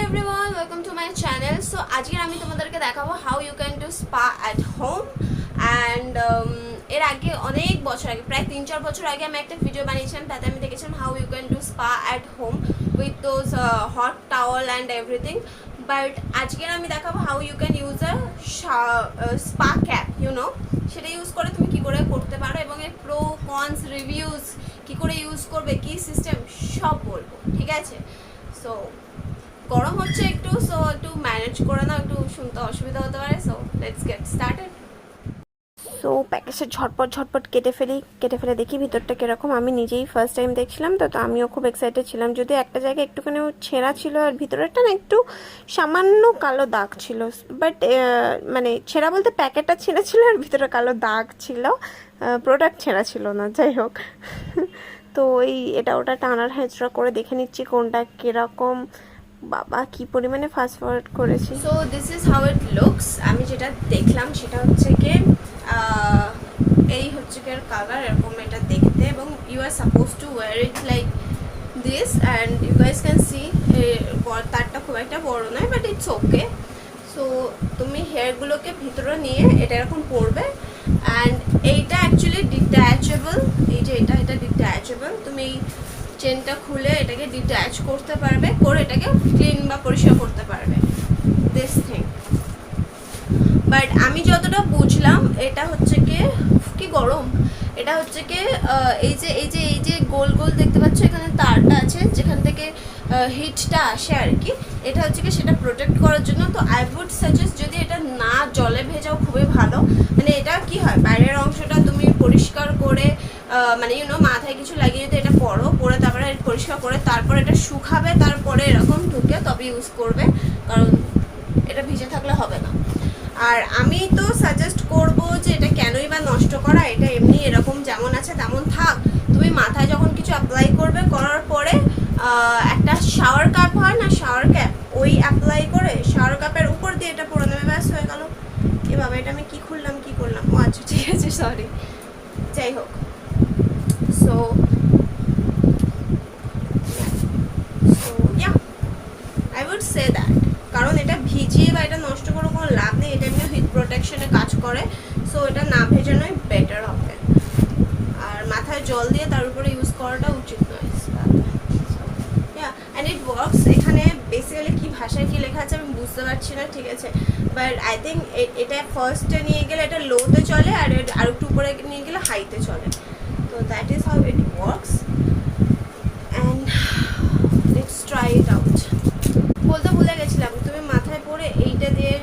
everyone, welcome to my channel. So আজকে আমি তোমাদেরকে দেখাবো how you can do spa at home and এর আগে অনেক বছর আগে প্রায় 3-4 বছর আগে আমি একটা ভিডিও বানিয়েছিলাম, তাতে আমি দেখেছিলাম how you can do spa at home with those hot towel and everything. But আজকে আমি দেখাবো how you can use a spa cap, you know, সেটা ইউজ করে তুমি কি করে করতে পারো এবং এর প্রো কনস রিভিউজ কি করে ইউজ করবে, কি সিস্টেম সব বলবো, ঠিক আছে? সো গরম হচ্ছে একটু, সো একটু ম্যানেজ করে নাও, একটু শুনতে অসুবিধা হতে পারে। So let's get started. So প্যাকেজটা ঝটপট কেটে ফেলে দেখি ভিতরটা কীরকম। আমি নিজেই ফার্স্ট টাইম দেখছিলাম, তো আমিও খুব এক্সাইটেড ছিলাম। যদি একটা জায়গায় একটুখানি ছেঁড়া ছিল আর ভিতরেরটা না একটু সামান্য কালো দাগ ছিল, বাট মানে ছেঁড়া বলতে প্যাকেটটা ছেঁড়া ছিল আর ভিতরে কালো দাগ ছিল, প্রোডাক্ট ছেঁড়া ছিল না, যাই হোক। তো এটা ওটা টানার হেঁচড়া করে দেখে নিচ্ছি কোনটা কীরকম। বাবা কি পরিমাণে ফাস্ট ফরওয়ার্ড করেছি। So this is how it looks. আমি যেটা দেখলাম সেটা হচ্ছে কি এই হচ্ছে কি কালার এরকম এটা দেখতে, এবং you are suppose to wear it like this and you guys can see তারটা খুব একটা বড় নয়, বাট ইটস ওকে। সো তুমি হেয়ারগুলোকে ভিতরে নিয়ে এটা এরকম পরবে, অ্যান্ড এইটা অ্যাকচুয়ালি ডিট্যাচেবল। এই যে এটা ডিট্যাচেবল, তুমি চেনটা খুলে এটাকে ডিট্যাচ করতে পারবে, করে এটাকে ক্লিন বা পরিষ্কার করতে পারবে, দিস থিং। বাট আমি যতটা বুঝলাম এটা হচ্ছে কি গরম, এটা হচ্ছে কি এই যে গোল গোল দেখতে পাচ্ছ, এখানে তারটা আছে যেখান থেকে হিটটা আসে আর কি, এটা হচ্ছে কি সেটা প্রোটেক্ট করার জন্য। তো আই উড সাজেস্ট যদি এটা না জলে ভেজাও খুবই ভালো। মানে এটা কি হয়, বাইরের অংশটা তুমি পরিষ্কার করে মানে ইউনো মাথায় কিছু লাগিয়ে যদি এটা পরে তারপরে পরিষ্কার করে তারপর এটা শুকাবে, তারপরে এরকম ঢুকে তবে ইউজ করবে, কারণ এটা ভিজে থাকলে হবে না। আর আমি তো সাজেস্ট করব যে এটা কেনই বা নষ্ট করা, এটা এমনি এরকম যেমন আছে তেমন থাক। তুমি মাথায় যখন কিছু অ্যাপ্লাই করবে, করার পরে একটা শাওয়ার কাপ হয় না, শাওয়ার ক্যাপ, ওই অ্যাপ্লাই করে শাওয়ার কাপের উপর দিয়ে এটা পরে নেবে, ব্যাস হয়ে গেল। এ বাবা, এটা আমি কি করলাম, ও আচ্ছা ঠিক আছে, সরি। যাই হোক, so yeah I would say that, কারণ এটা ভিজিয়ে বা এটা নষ্ট করে কোনো লাভ নেই। এটা এমনি হিট প্রোটেকশনে কাজ করে, সো এটা না ভেজানোই বেটার হবে। আর মাথায় জল দিয়ে তার উপরে ইউজ করাটা উচিত নয়। And it works. এখানে বেসিক্যালি কি ভাষায় কি লেখা আছে আমি বুঝতে পারছি না, ঠিক আছে, বাট আই থিঙ্ক এটা ফার্স্টে নিয়ে গেলে এটা লোতে চলে, আর একটু উপরে নিয়ে গেলে হাইতে চলে। তো that is how it works, and let's try it out. বলতে ভুলে গেছিলাম, তুমি মাথায় পরে এইটা দিয়ে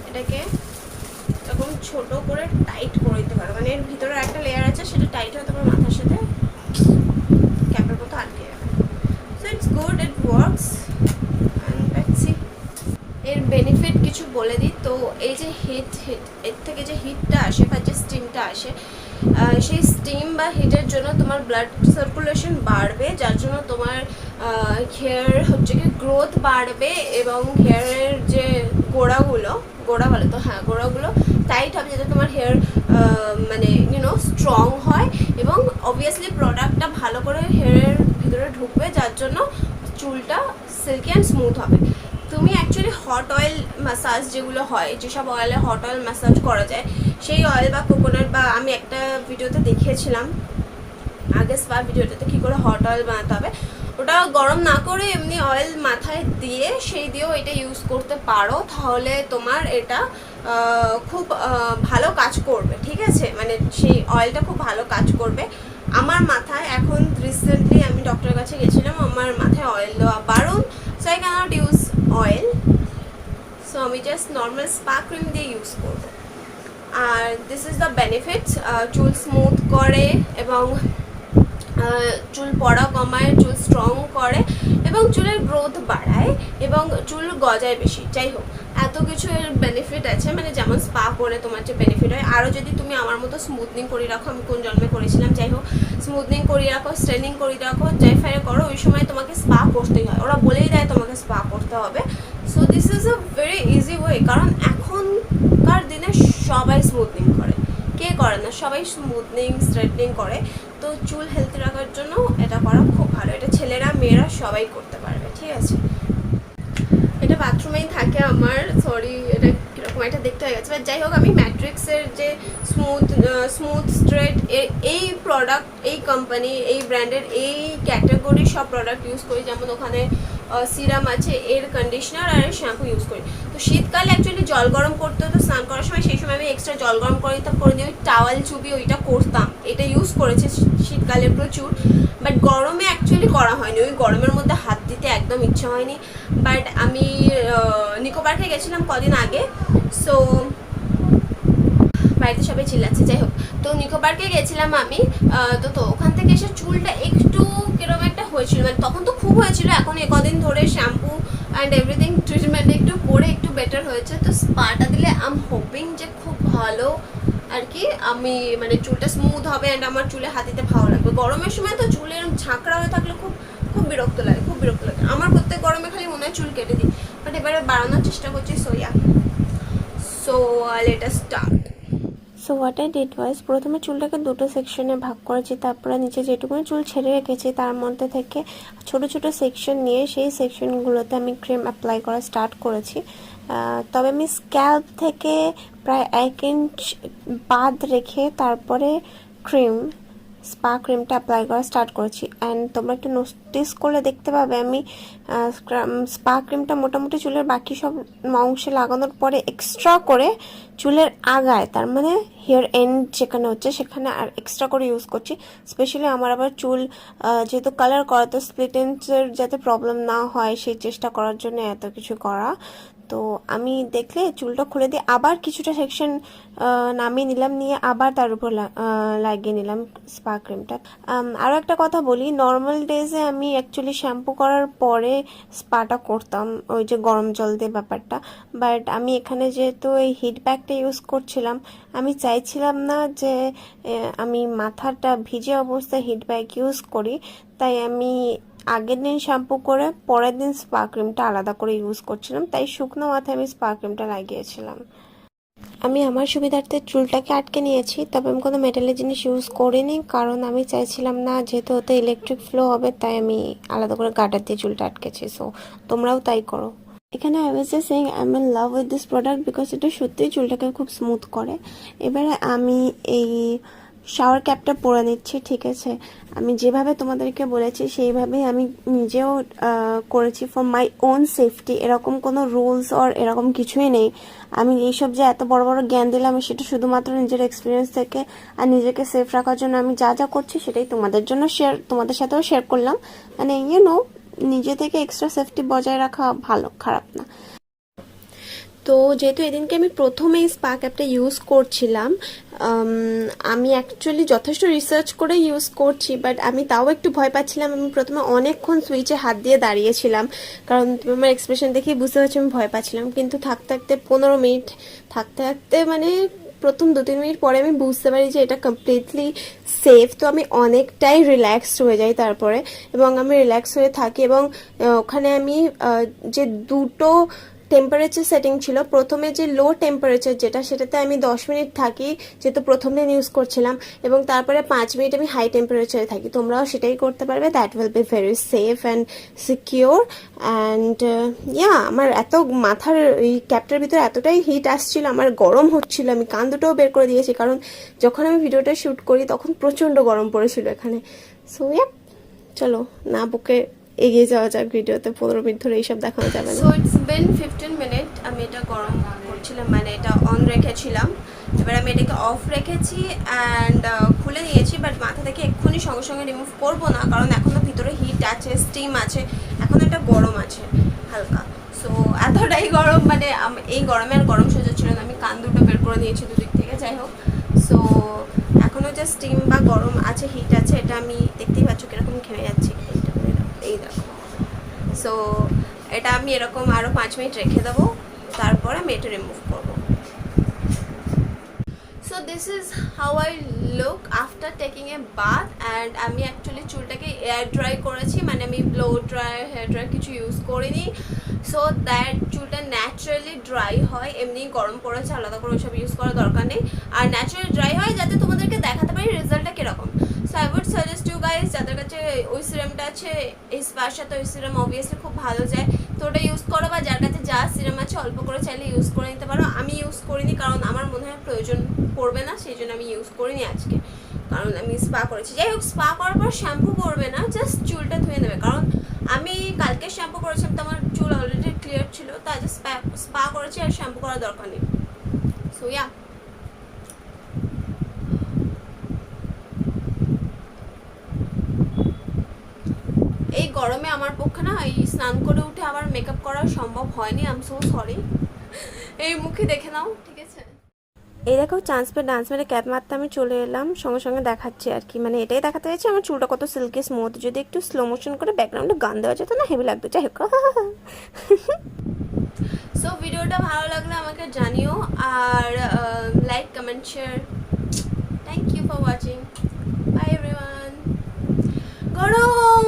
এটাকে এরকম ছোট করে টাইট করে দিতে পারো। মানে এর ভিতরে একটা লেয়ার আছে, সেটা টাইট হয়ে তোমার মাথার সাথে ক্যাপের মতো আটকে যাবে। So it's good, it works, and let's see এর বেনিফিট কিছু বলে দিই। তো এই যে হিট এর থেকে যে হিটটা আসে বা যে স্টিমটা আসে, সেই স্টিম বা হিটের জন্য তোমার ব্লাড সার্কুলেশন বাড়বে, যার জন্য তোমার হেয়ার হচ্ছে কি গ্রোথ বাড়বে, এবং হেয়ারের যে গোড়া বলে তো, হ্যাঁ, গোড়াগুলো টাইট হবে, যাতে তোমার হেয়ার মানে ইউনো স্ট্রং হয়, এবং অবভিয়াসলি প্রোডাক্টটা ভালো করে হেয়ারের ভিতরে ঢুকবে, যার জন্য চুলটা সিল্কি অ্যান্ড স্মুথ হবে। তুমি অ্যাকচুয়ালি হট অয়েল ম্যাসাজ যেগুলো হয়, যেসব অয়েলে হট অয়েল ম্যাসাজ করা যায়, সেই অয়েল বা কোকোনাট, বা আমি একটা ভিডিওতে দেখিয়েছিলাম আগে স্পা ভিডিওটাতে কী করে হট অয়েল বানাতে হবে, ওটা গরম না করে এমনি অয়েল মাথায় দিয়ে সেই দিয়েও এটা ইউজ করতে পারো, তাহলে তোমার এটা খুব ভালো কাজ করবে, ঠিক আছে? মানে সেই অয়েলটা খুব ভালো কাজ করবে। আমার মাথায় এখন রিসেন্টলি আমি ডক্টরের কাছে গেছিলাম, আমার মাথায় অয়েল দেওয়া বারণ, so I can't use oil, so আমি জাস্ট নর্মাল স্পা ক্রিম দিয়ে ইউজ করবো। আর দিস ইজ দ্য বেনিফিটস, চুল স্মুথ করে এবং চুল পড়া কমায়, চুল স্ট্রং করে, এবং চুলের গ্রোথ বাড়ায়, এবং চুল গজায় বেশি। যাই হোক, এত কিছু এর বেনিফিট আছে, মানে যেমন স্পা করে তোমার যে বেনিফিট হয়, আরও যদি তুমি আমার মতো স্মুথনিং করিয়ে রাখো, আমি কোন জন্মে করেছিলাম, যাই হোক, স্মুথনিং করিয়ে রাখো, স্ট্রেনিং করিয়ে রাখো, যাই ফাইরে করো, ওই সময় তোমাকে স্পা করতেই হয়, ওরা বলেই দেয় তোমাকে স্পা করতে হবে। So this is a very easy way, কারণ এখনকার দিনে সবাই স্মুথনিং করে, কে করে না, সবাই স্মুথনিং স্ট্রেটনিং করে। তো চুল হেলদি রাখার জন্য এটা করা খুব ভালো, এটা ছেলেরা মেয়েরা সবাই করতে পারবে, ঠিক আছে? এটা এরকমই থাকে আমার, সরি এটা কীরকম একটা দেখতে হয়ে গেছে, বাট যাই হোক আমি ম্যাট্রিক্সের যে স্মুথ স্ট্রেট এই প্রোডাক্ট, এই কোম্পানি, এই ব্র্যান্ডের এই ক্যাটাগরির সব প্রোডাক্ট ইউজ করি। যেমন ওখানে সিরাম আছে, এর কন্ডিশনার আর শ্যাম্পু ইউজ করি। তো শীতকালে অ্যাকচুয়ালি জল গরম করতে হতো স্নান করার সময়, সেই সময় আমি এক্সট্রা জল গরম করে দিতাম, করে দিয়ে ওই টাওয়াল চুপি ওইটা করতাম, এটা ইউজ করেছি শীতকালে প্রচুর। বাট গরমে অ্যাকচুয়ালি করা হয়নি, ওই গরমের মধ্যে হাত দিতে একদম ইচ্ছা হয়নি। বাট আমি নিকো পার্কে গেছিলাম কদিন আগে, সো বাড়িতে সবাই চিল্লাচ্ছে, যাই হোক। তো নিকো পার্কে গেছিলাম আমি, তো ওখান থেকে এসে চুলটা একটু কিরকম একটা হয়েছিল, মানে তখন তো খুব হয়েছিল, এখন কদিন ধরে শ্যাম্পু অ্যান্ড এভরিথিং ট্রিটমেন্ট একটু করে একটু বেটার হয়েছে। তো স্পাটা দিলে আই এম হোপিং যে খুব ভালো আর কি, আমি মানে চুলটা স্মুথ হবে অ্যান্ড আমার চুলে হাত দিতে ভালো লাগবে। গরমের সময় তো চুলে এরকম ঝাঁকড়া হয়ে থাকলে খুব খুব বিরক্ত লাগে, খুব বিরক্ত লাগে আমার। প্রত্যেক গরমে খালি মনে হয় চুল কেটে দিই, বাট এবারে বাড়ানোর চেষ্টা করছি। So let us start. So what I did was, প্রথমে চুলটাকে দুটো সেকশনে ভাগ করেছি, তারপরে নিচে যেটুকুনি চুল ছেড়ে রেখেছি তার মধ্যে থেকে ছোট ছোট সেকশন নিয়ে সেই সেকশনগুলোতে আমি ক্রিম অ্যাপ্লাই করা স্টার্ট করেছি। তবে আমি স্ক্যাল্প থেকে প্রায় 1 ইঞ্চ বাদ রেখে তারপরে স্পা ক্রিমটা অ্যাপ্লাই করা স্টার্ট করেছি। অ্যান্ড তোমরা একটু নোটিস করলে দেখতে পাবে আমি স্পা ক্রিমটা মোটামুটি চুলের বাকি সব অংশে লাগানোর পরে এক্সট্রা করে চুলের আগায়, তার মানে হেয়ার এন্ড যেখানে হচ্ছে সেখানে আর এক্সট্রা করে ইউজ করছি। স্পেশালি আমার আবার চুল যেহেতু কালার করা, তো স্প্লিট এন্ডসের যাতে প্রবলেম না হয় সেই চেষ্টা করার জন্য এত কিছু করা। তো আমি দেখলে চুলটা খুলে দিয়ে আবার কিছুটা সেকশন নামিয়ে নিলাম, নিয়ে আবার তার উপর লাগিয়ে নিলাম স্পা ক্রিমটা। আরও একটা কথা বলি, নর্মাল ডেজে আমি অ্যাকচুয়ালি শ্যাম্পু করার পরে স্পাটা করতাম, ওই যে গরম জল দিয়ে ব্যাপারটা। বাট আমি এখানে যেহেতু এই হিট ব্যাগটা ইউজ করছিলাম, আমি চাইছিলাম না যে আমি মাথাটা ভিজে অবস্থায় হিট ব্যাগ ইউজ করি, তাই আমি আগের দিন শ্যাম্পু করে পরের দিন স্পা ক্রিমটা আলাদা করে ইউজ করছিলাম, তাই শুকনো মাথায় আমি স্পা ক্রিমটা লাগিয়েছিলাম। আমি আমার সুবিধার্থে চুলটাকে আটকে নিয়েছি, তবে আমি কোনো মেটালের জিনিস ইউজ করিনি, কারণ আমি চাইছিলাম না যেহেতু ওতে ইলেকট্রিক ফ্লো হবে, তাই আমি আলাদা করে গার্ডার দিয়ে চুলটা আটকেছি। সো তোমরাও তাই করো। এখানে I was just saying I am in love with this product because এটা সত্যিই চুলটাকে খুব স্মুথ করে। এবারে আমি এই শাওয়ার ক্যাপটা পরে নিচ্ছি, ঠিক আছে? আমি যেভাবে তোমাদেরকে বলেছি সেইভাবেই আমি নিজেও করেছি ফর মাই ওন সেফটি। এরকম কোনো রুলস অর এরকম কিছুই নেই। আমি এইসব যে এত বড় বড় জ্ঞান দিলাম, সেটা শুধুমাত্র নিজের এক্সপিরিয়েন্স থেকে আর নিজেকে সেফ রাখার জন্য আমি যা যা করছি সেটাই তোমাদের সাথেও শেয়ার করলাম। মানে নিজে থেকে এক্সট্রা সেফটি বজায় রাখা ভালো, খারাপ না। তো যেহেতু এদিনকে আমি প্রথমে স্পা ক্যাপটা ইউজ করছিলাম, আমি অ্যাকচুয়ালি যথেষ্ট রিসার্চ করে ইউজ করছি, বাট আমি তাও একটু ভয় পাচ্ছিলাম। আমি প্রথমে অনেকক্ষণ সুইচে হাত দিয়ে দাঁড়িয়েছিলাম, কারণ তুমি আমার এক্সপ্রেশন দেখেই বুঝতে পারছি আমি ভয় পাচ্ছিলাম। কিন্তু থাকতে 15 মিনিট থাকতে মানে প্রথম 2-3 মিনিট পরে আমি বুঝতে পারি যে এটা কমপ্লিটলি সেফ। তো আমি অনেকটাই রিল্যাক্সড হয়ে যাই তারপরে, এবং আমি রিল্যাক্স হয়ে থাকি। এবং ওখানে আমি যে দুটো টেম্পারেচার সেটিং ছিল, প্রথমে যে লো টেম্পারেচার সেটাতে আমি 10 মিনিট থাকি, যেহেতু প্রথম দিন ইউজ করছিলাম, এবং তারপরে 5 মিনিট আমি হাই টেম্পারেচারে থাকি। তোমরাও সেটাই করতে পারবে, that will be very safe and secure. And আমার এত মাথার এই ক্যাপটার ভিতরে এতটাই হিট আসছিল, আমার গরম হচ্ছিল, আমি কান দুটোও বের করে দিয়েছি, কারণ যখন আমি ভিডিওটা শ্যুট করি তখন প্রচণ্ড গরম পড়েছিল এখানে। সো চলো না বুকে এগিয়ে যাওয়া যাক ভিডিওতে। 15 মিনিট ধরে এইসব দেখানো যাবে না। সো ইটস বিন 15 মিনিট আমি এটা গরম করছিলাম, মানে এটা অন রেখেছিলাম। এবার আমি এটাকে অফ রেখেছি অ্যান্ড খুলে নিয়েছি। বাট মাথা থেকে এক্ষুনি সঙ্গে সঙ্গে রিমুভ করবো না, কারণ এখনও ভিতরে হিট আছে, স্টিম আছে, এখন এটা গরম আছে হালকা। সো এতটাই গরম, মানে এই গরমে আর গরম সহ্য ছিল না, আমি কান দুটো বের করে নিয়েছি দুদিক থেকে। যাই হোক, সো এখনও যে স্টিম বা গরম আছে, হিট আছে, এটা আমি দেখতেই পাচ্ছ কীরকম ঘেমে যাচ্ছি, এই দেখো। সো এটা আমি এরকম আরও 5 মিনিট রেখে দেবো, তারপরে আমি এটা রিমুভ করবো। So this is how I look after taking a bath. And আমি অ্যাকচুয়ালি চুলটাকে এয়ার ড্রাই করেছি, মানে আমি ব্লো ড্রাই, হেয়ার ড্রাই কিছু ইউজ করিনি, সো দ্যাট চুলটা ন্যাচারালি ড্রাই হয়। এমনি গরম পড়েছে, আলাদা করে ওইসব ইউজ করার দরকার নেই, আর ন্যাচারালি ড্রাই হয় যাতে তোমাদেরকে দেখাতে পারি রেজাল্টটা কীরকম। So I would suggest you guys, যাদের কাছে ওই সিরামটা আছে, এই স্পার সাথে ওই সিরাম অবভিয়াসলি খুব ভালো যায়, তো ওটা ইউজ করো, বা যার কাছে যা সিরাম আছে, অল্প করে চাইলে ইউজ করে নিতে পারো। আমি ইউজ করিনি কারণ আমার মনে হয় প্রয়োজন পড়বে না, সেই জন্য আমি ইউজ করিনি আজকে, কারণ আমি স্পা করেছি। যাই হোক, স্পা করার পর শ্যাম্পু করবে না, জাস্ট চুলটা ধুয়ে নেবে, কারণ আমি কালকে শ্যাম্পু করেছিলাম তো আমার চুল অলরেডি ক্লিয়ার ছিল, তাই জাস্ট স্পা করেছি, আর শ্যাম্পু করার দরকার নেই। সো ইয়া, এই গরমে আমার পক্ষে না এই স্নান করে উঠে আবার মেকআপ করা সম্ভব হয়নি। আই এম সো সরি, এই মুখে দেখে নাও, ঠিক আছে। এই দেখো চান্স পেয়ে ডান্স মেরে ক্যাপ মারতে আমি চলে এলাম, সঙ্গে সঙ্গে দেখাচ্ছি আর কি, মানে এটাই দেখাতে চাইছি আমার চুলটা কত সিল্কি স্মুথ। যদি একটু স্লো মোশন করে ব্যাকগ্রাউন্ডে গান দেওয়া যেত না, হেভি লাগতো। যাই হোক, সো ভিডিওটা ভালো লাগলে আমাকে জানিও, আর like comment share. Thank you for watching, bye everyone. গরম